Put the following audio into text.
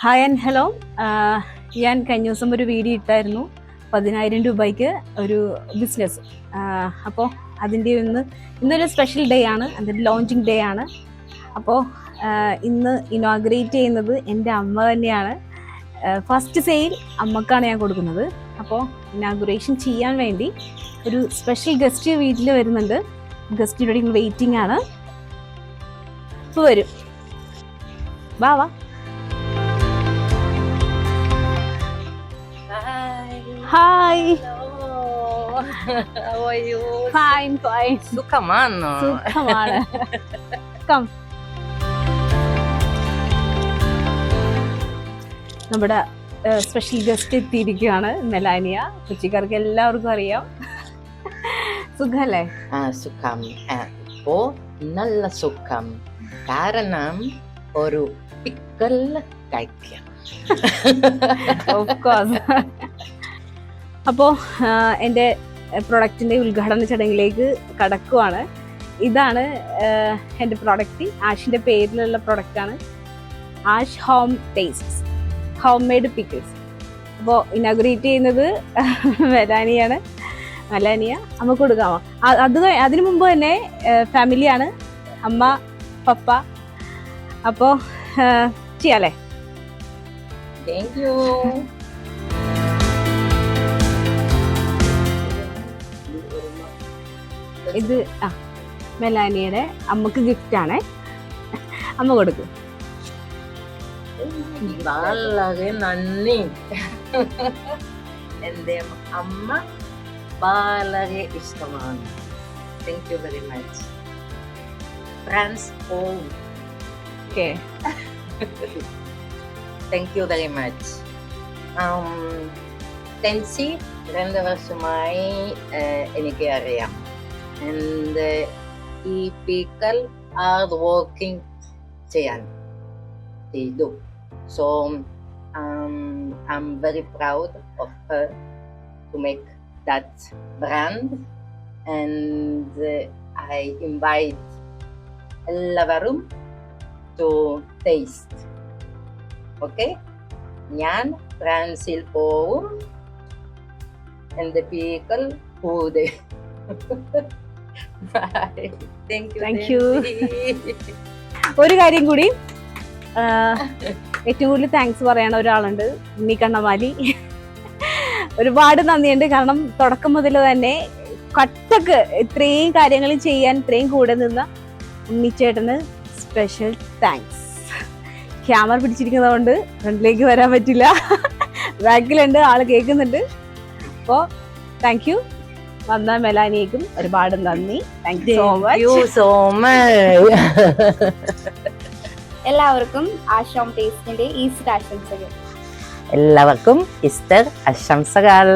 Hi and hello. ഞാൻ കഴിഞ്ഞ ദിവസം ഒരു വീഡിയോ ഇട്ടായിരുന്നു 10,000 രൂപയ്ക്ക് ഒരു ബിസിനസ്. അപ്പോൾ അതിൻ്റെ ഇന്നൊരു സ്പെഷ്യൽ ഡേ ആണ്, അതിൻ്റെ ലോഞ്ചിങ് ഡേ ആണ്. അപ്പോൾ ഇന്ന് ഇനോഗ്രേറ്റ് ചെയ്യുന്നത് എൻ്റെ അമ്മ തന്നെയാണ്. ഫസ്റ്റ് സെയിൽ അമ്മക്കാണ് ഞാൻ കൊടുക്കുന്നത്. അപ്പോൾ ഇനോഗ്രേഷൻ ചെയ്യാൻ വേണ്ടി ഒരു സ്പെഷ്യൽ ഗസ്റ്റ് വീട്ടിൽ വരുന്നുണ്ട്. ഗസ്റ്റ് ഇവിടെ വെയിറ്റിംഗ് ആണ്. ഇപ്പോൾ വരും, വാ വാ. Hi. Hello. How are you? Fine. സുഖമാണോ? സുഖമാണ്. Come. നമ്മുടെ സ്പെഷ്യൽ ഗസ്റ്റ് എത്തിയിരിക്കുകയാണ്, മെലാനിയ. കൊച്ചിക്കാർക്ക് എല്ലാവർക്കും അറിയാം. സുഖല്ലേ? സുഖം. ഇപ്പോ നല്ല സുഖം. കാരണം ഒരു പിക്കൽ കഴിക്കാം. Of course. അപ്പോൾ എൻ്റെ പ്രൊഡക്റ്റിൻ്റെ ഉദ്ഘാടന ചടങ്ങിലേക്ക് കടക്കുവാണ്. ഇതാണ് എൻ്റെ പ്രൊഡക്റ്റ്. ആഷിൻ്റെ പേരിലുള്ള പ്രൊഡക്റ്റാണ് Ash home tastes, home made pickles. അപ്പോൾ ഇനോഗ്രേറ്റ് ചെയ്യുന്നത് മെലാനിയ. അമ്മ കൊടുക്കാമോ? അതിനു മുമ്പ് തന്നെ ഫാമിലിയാണ്, അമ്മ, പപ്പ. അപ്പോൾ ചെയ്യാല്ലേ? Thank you. ഇത് മെലാനിയുടെ അമ്മക്ക് ഗിഫ്റ്റ് ആണ്. അമ്മ കൊടുക്കും. വളരെ നന്ദി. എൻ്റെ അമ്മ വളരെ ഇഷ്ടമാണ്. Thank you very much. France home. Okay, thank you very much. ടെൻസി 2 വർഷമായി എനിക്ക് അറിയാം. And ഈ പീക്കൽ ഹാർഡ് വർക്കിംഗ് ചെയ്തു. So I'm very proud of her to make that brand, and I invite എല്ലാവരും to taste. Okay? ഞാൻ ഫ്രാൻസിൽ പോവും. എൻ്റെ പീക്കൽ food. Bye. Thank you. ഒരു കാര്യം കൂടി, ഏറ്റവും കൂടുതൽ താങ്ക്സ് പറയണ ഒരാളുണ്ട്, ഉണ്ണി കണ്ണമാലി. ഒരുപാട് നന്ദിയുണ്ട്. കാരണം തുടക്കം മുതൽ തന്നെ കട്ടക്ക് ഇത്രയും കാര്യങ്ങൾ ചെയ്യാൻ ഇത്രയും കൂടെ നിന്ന ഉണ്ണിച്ചേട്ടന് സ്പെഷ്യൽ താങ്ക്സ്. ക്യാമറ പിടിച്ചിരിക്കുന്നതുകൊണ്ട് ഫ്രണ്ടിലേക്ക് വരാൻ പറ്റില്ല, ബാക്കിലുണ്ട്, ആള് കേൾക്കുന്നുണ്ട്. അപ്പോൾ താങ്ക് യു. വന്ന മെലാനിയക്കും ഒരുപാട് നന്ദി. Thank you so much. എല്ലാവർക്കും ആഷ് ഹോം ടേസ്റ്റിന്റെ ഈസ്റ്റർ ആശംസകൾ. എല്ലാവർക്കും ഈസ്റ്റർ ആശംസകൾ.